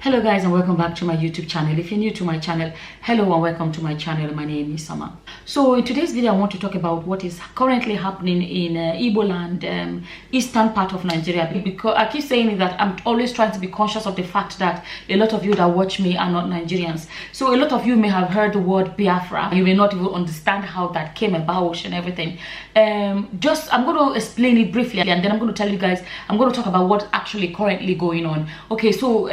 Hello guys, and welcome back to my YouTube channel. If you're new to my channel, hello and welcome to my channel. My name is Sama. So in today's video I want to talk about what is currently happening in Igbo land, eastern part of Nigeria, because I keep saying that I'm always trying to be conscious of the fact that a lot of you that watch me are not Nigerians. So a lot of you may have heard the word Biafra. You may not even understand how that came about and everything. I'm going to explain it briefly, and then I'm going to tell you guys, I'm going to talk about what's actually currently going on. Okay, so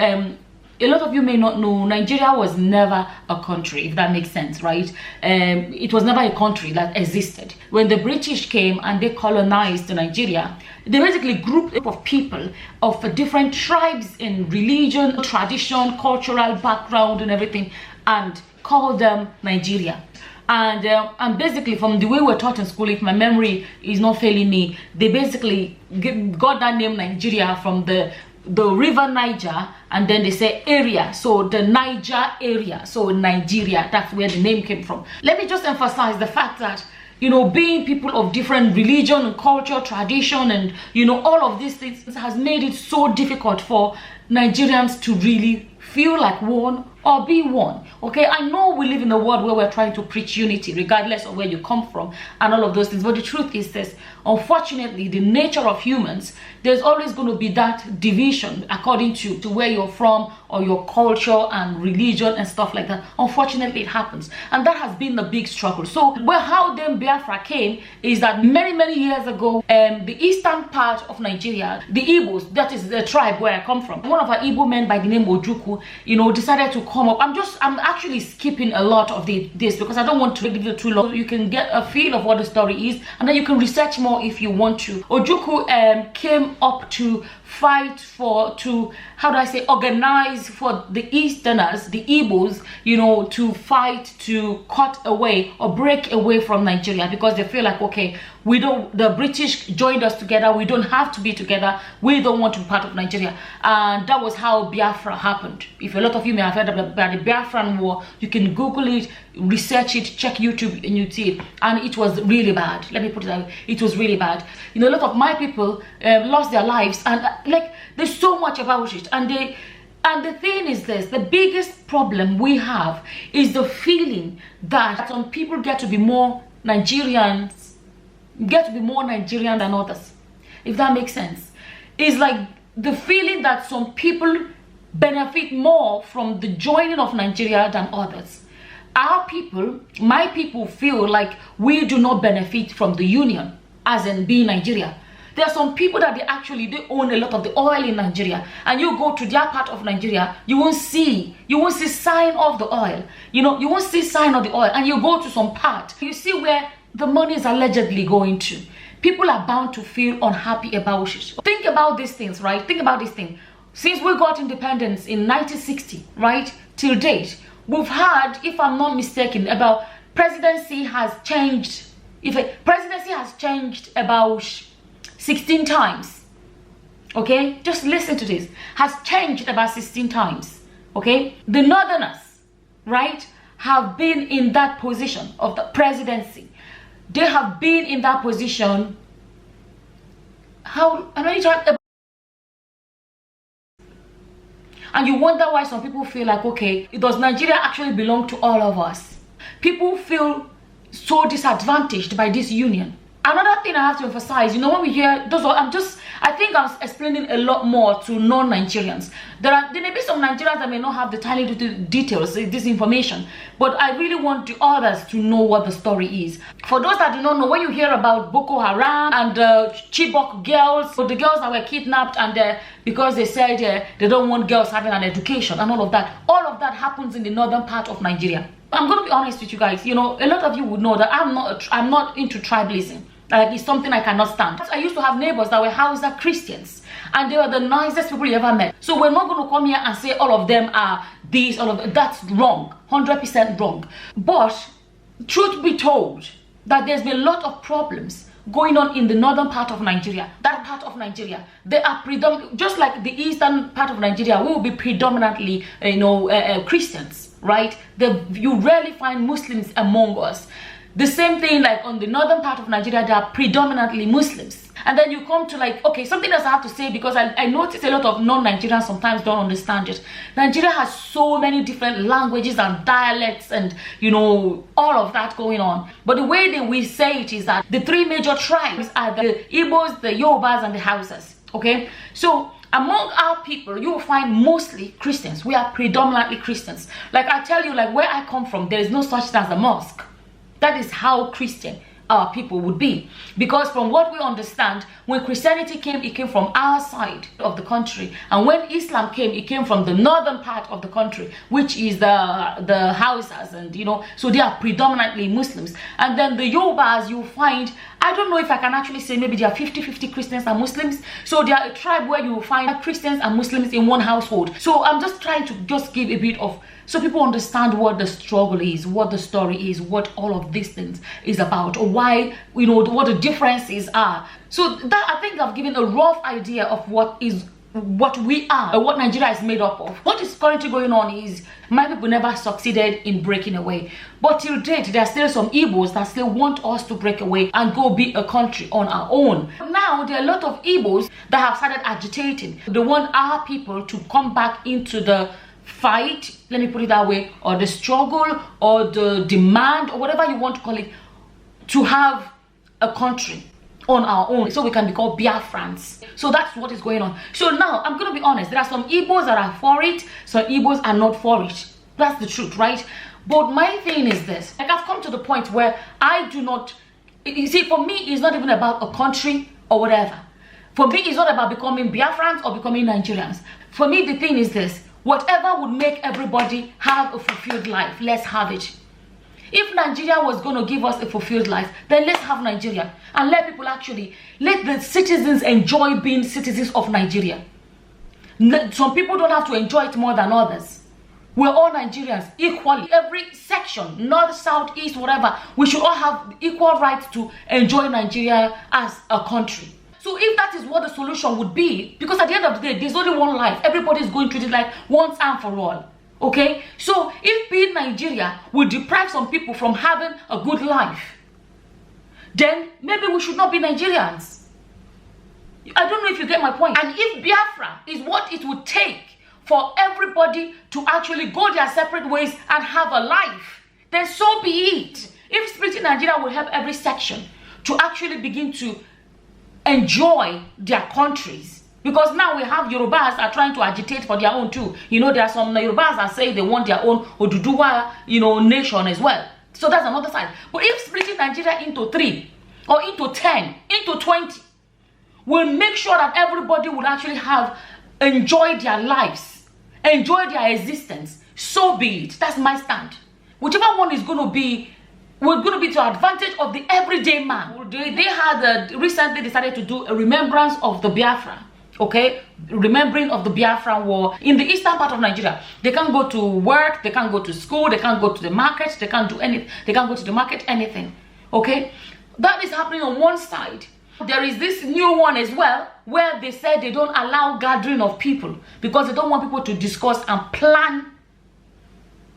a lot of you may not know, Nigeria was never a country, if that makes sense, right? It was never a country that existed. When the British came and they colonized Nigeria, they basically grouped a group of people of different tribes in religion, tradition, cultural background and everything, and called them Nigeria. And basically, from the way we're taught in school, if my memory is not failing me, they basically got that name Nigeria from the river Niger, and then they say area, so the Niger area, so Nigeria, that's where the name came from. Let me just emphasize the fact that, you know, being people of different religion and culture, tradition, and, you know, all of these things has made it so difficult for Nigerians to really feel like one or be one. Okay, I know we live in a world where we're trying to preach unity regardless of where you come from and all of those things, but the truth is this: unfortunately, the nature of humans, there's always going to be that division according to where you're from or your culture and religion and stuff like that. Unfortunately, it happens, and that has been the big struggle. So how then Biafra came is that many years ago, the eastern part of Nigeria, the Igbos, that is the tribe where I come from, one of our Igbo men by the name Ojuku, you know, decided to come up. I'm actually skipping a lot of this because I don't want to give it too long. You can get a feel of what the story is, and then you can research more if you want to. Ojuku came up to fight organize for the Easterners, the Igbos, you know, to fight to cut away or break away from Nigeria, because they feel like, okay, the British joined us together, we don't have to be together, we don't want to be part of Nigeria. And that was how Biafra happened. If a lot of you may have heard about the Biafran war, you can Google it, research it, check YouTube, and you see it. And it was really bad. Let me put it that way. It was really bad. You know, a lot of my people lost their lives, and like, there's so much about it. And the thing is this: the biggest problem we have is the feeling that some people get to be more Nigerian than others, if that makes sense. It's like the feeling that some people benefit more from the joining of Nigeria than others. Our people, my people, feel like we do not benefit from the union, as in being Nigeria. There are some people that they own a lot of the oil in Nigeria, and you go to their part of Nigeria, you won't see sign of the oil. You know, you won't see sign of the oil, and you go to some part, you see where the money is allegedly going to. People are bound to feel unhappy about it. Think about these things, right? Think about this thing. Since we got independence in 1960, right, till date, we've had, if I'm not mistaken, about presidency has changed. Presidency has changed about 16 times. Okay, just listen to this. Has changed about 16 times. Okay, the Northerners, right, have been in that position of the presidency. They have been in that position. And you wonder why some people feel like, okay, does Nigeria actually belong to all of us? People feel so disadvantaged by this union. Another thing I have to emphasize, you know, when we hear those, I think I'm explaining a lot more to non-Nigerians. There may be some Nigerians that may not have the tiny details, this information, but I really want the others to know what the story is. For those that do not know, when you hear about Boko Haram and Chibok girls, so the girls that were kidnapped, and because they said they don't want girls having an education and all of that happens in the northern part of Nigeria. I'm going to be honest with you guys. You know, a lot of you would know that I'm not into tribalism. Like, it's something I cannot stand. I used to have neighbors that were Hausa Christians, and they were the nicest people you ever met. So we're not going to come here and say all of them are this, all of that. That's wrong, 100% wrong. But truth be told, that there's been a lot of problems going on in the northern part of Nigeria. That part of Nigeria, they are just like the eastern part of Nigeria, we will be predominantly, Christians, right? You rarely find Muslims among us. The same thing like on the northern part of Nigeria, they are predominantly Muslims. And then you come to like, okay, something else I have to say, because I notice a lot of non-Nigerians sometimes don't understand it. Nigeria has so many different languages and dialects and, you know, all of that going on. But the way that we say it is that the three major tribes are the Igbos, the Yorubas, and the Hausas. Okay, so among our people, you will find mostly Christians. We are predominantly Christians. Like I tell you, like where I come from, there is no such thing as a mosque. That is how Christian our people would be, because from what we understand, when Christianity came, it came from our side of the country, and when Islam came, it came from the northern part of the country, which is the Hausas, and you know, so they are predominantly Muslims. And then the Yorubas, you find, I don't know if I can actually say, maybe they are 50-50 Christians and Muslims. So they are a tribe where you will find Christians and Muslims in one household. So I'm just trying to just give a bit of, so people understand what the struggle is, what the story is, what all of these things is about, or why, you know, what the differences are. So that, I think I've given a rough idea of what we are, or what Nigeria is made up of. What is currently going on is my people never succeeded in breaking away, but till date there are still some Igbos that still want us to break away and go be a country on our own. Now there are a lot of Igbos that have started agitating. They want our people to come back into the fight, let me put it that way, or the struggle, or the demand, or whatever you want to call it, to have a country on our own, so we can be called Biafrans. So that's what is going on. So now I'm going to be honest, there are some Igbos that are for it, some Igbos are not for it. That's the truth, right? But my thing is this, like I've come to the point where I do not, you see, for me it's not even about a country or whatever. For me it's not about becoming Biafrans or becoming Nigerians. For me the thing is this, whatever would make everybody have a fulfilled life, let's have it. If Nigeria was going to give us a fulfilled life, then let's have Nigeria, and let people actually, let the citizens enjoy being citizens of Nigeria. Some people don't have to enjoy it more than others. We're all Nigerians equally. Every section, north, south, east, whatever, we should all have equal rights to enjoy Nigeria as a country. So if that is what the solution would be, because at the end of the day, there's only one life. Everybody is going to it like once and for all. Okay? So if being Nigeria will deprive some people from having a good life, then maybe we should not be Nigerians. I don't know if you get my point. And if Biafra is what it would take for everybody to actually go their separate ways and have a life, then so be it. If splitting Nigeria will help every section to actually begin to enjoy their countries, because now we have Yorubas are trying to agitate for their own too. You know, there are some Yorubas that say they want their own Oduduwa, you know, nation as well. So that's another side. But if splitting Nigeria into 3 or into 10, into 20, will make sure that everybody will actually have enjoyed their lives, enjoy their existence, so be it. That's my stand. Whichever one is going to be, we're going to be to advantage of the everyday man. They had recently decided to do a remembrance of the Biafra, okay, remembering of the Biafran war in the eastern part of Nigeria. They can't go to work, they can't go to school, they can't go to the market, they can't do anything, they can't go to the market, anything, okay. That is happening on one side. There is this new one as well, where they said they don't allow gathering of people because they don't want people to discuss and plan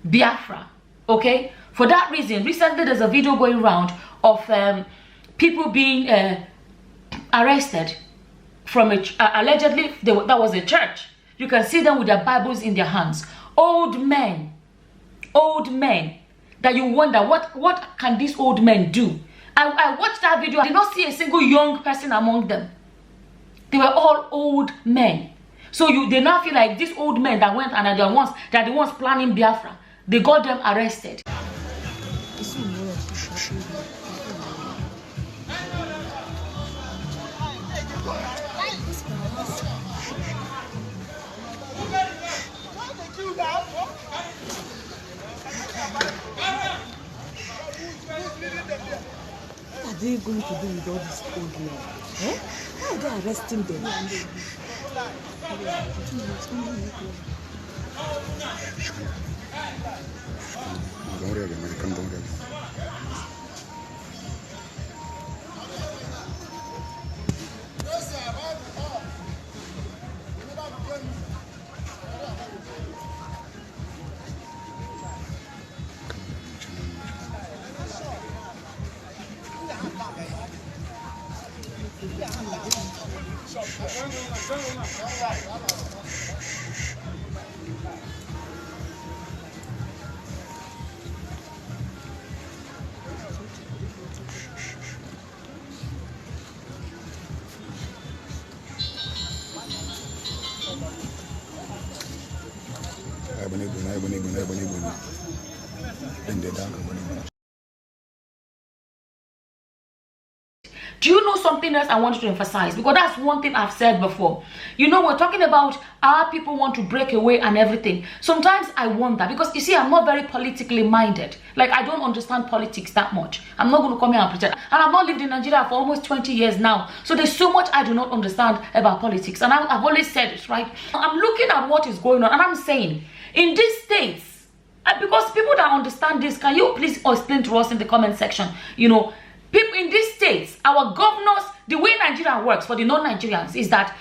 Biafra, okay. For that reason, recently there's a video going around of people being arrested from allegedly that was a church. You can see them with their Bibles in their hands. Old men that you wonder what can these old men do. I watched that video. I did not see a single young person among them. They were all old men. So they now feel like these old men that went and are the ones planning Biafra. They got them arrested. What are they going to do with all these old men? Eh? Why are they arresting them? Don't worry, American, don't worry. Do you know something else I wanted to emphasize? Because that's one thing I've said before. You know, we're talking about our people want to break away and everything. Sometimes I wonder, because you see, I'm not very politically minded. Like, I don't understand politics that much. I'm not going to come here and pretend. And I've not lived in Nigeria for almost 20 years now. So there's so much I do not understand about politics. And I've always said it, right? I'm looking at what is going on and I'm saying, in these states, because people that understand this, can you please explain to us in the comment section, you know, people in these states, our governors, the way Nigeria works for the non-Nigerians is that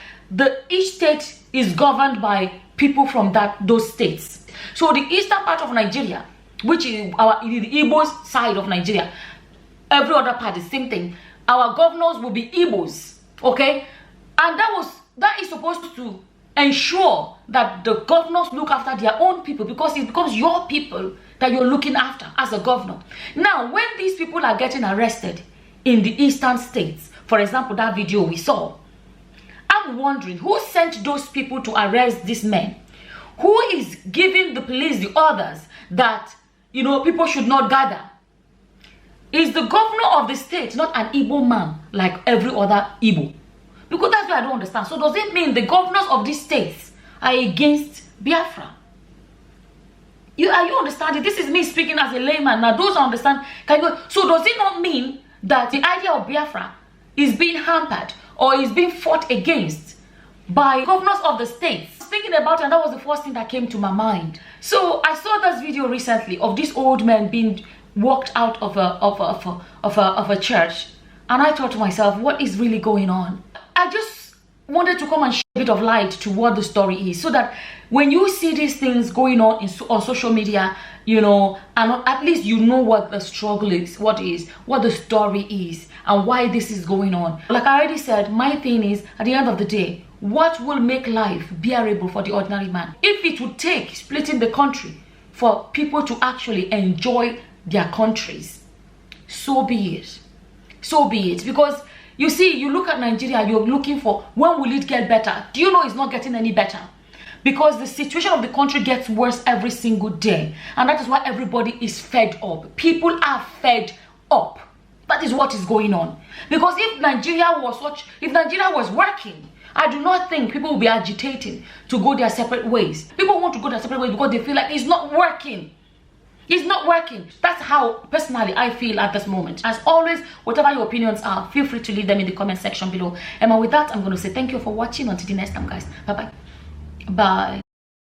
each state is governed by people from those states. So the eastern part of Nigeria, which is the Igbo side of Nigeria, every other part is the same thing. Our governors will be Igbos, okay? And that is supposed to ensure that the governors look after their own people, because it becomes your people that you're looking after as a governor. Now, when these people are getting arrested in the eastern states, for example, that video we saw, I'm wondering who sent those people to arrest these men? Who is giving the police the orders that, you know, people should not gather? Is the governor of the state not an Igbo man like every other Igbo? Because that's what I don't understand. So does it mean the governors of these states are against Biafra? Are you understanding? This is me speaking as a layman. Now those who understand can go. So does it not mean that the idea of Biafra is being hampered or is being fought against by governors of the states? I was thinking about it, and that was the first thing that came to my mind. So I saw this video recently of this old man being walked out of a church, and I thought to myself, what is really going on? I just wanted to come and shed a bit of light to what the story is, so that when you see these things going on on social media, you know, and at least you know what the struggle is, what the story is, and why this is going on. Like I already said, my thing is, at the end of the day, what will make life bearable for the ordinary man? If it would take splitting the country for people to actually enjoy their countries, so be it. So be it. Because you see, you look at Nigeria, you're looking for, when will it get better? Do you know it's not getting any better? Because the situation of the country gets worse every single day. And that is why everybody is fed up. People are fed up. That is what is going on. Because if Nigeria was working, I do not think people will be agitating to go their separate ways. People want to go their separate ways because they feel like it's not working. It's not working. That's how personally I feel at this moment. As always, whatever your opinions are, feel free to leave them in the comment section below. And with that, I'm going to say thank you for watching. Until the next time, guys. Bye-bye. Bye.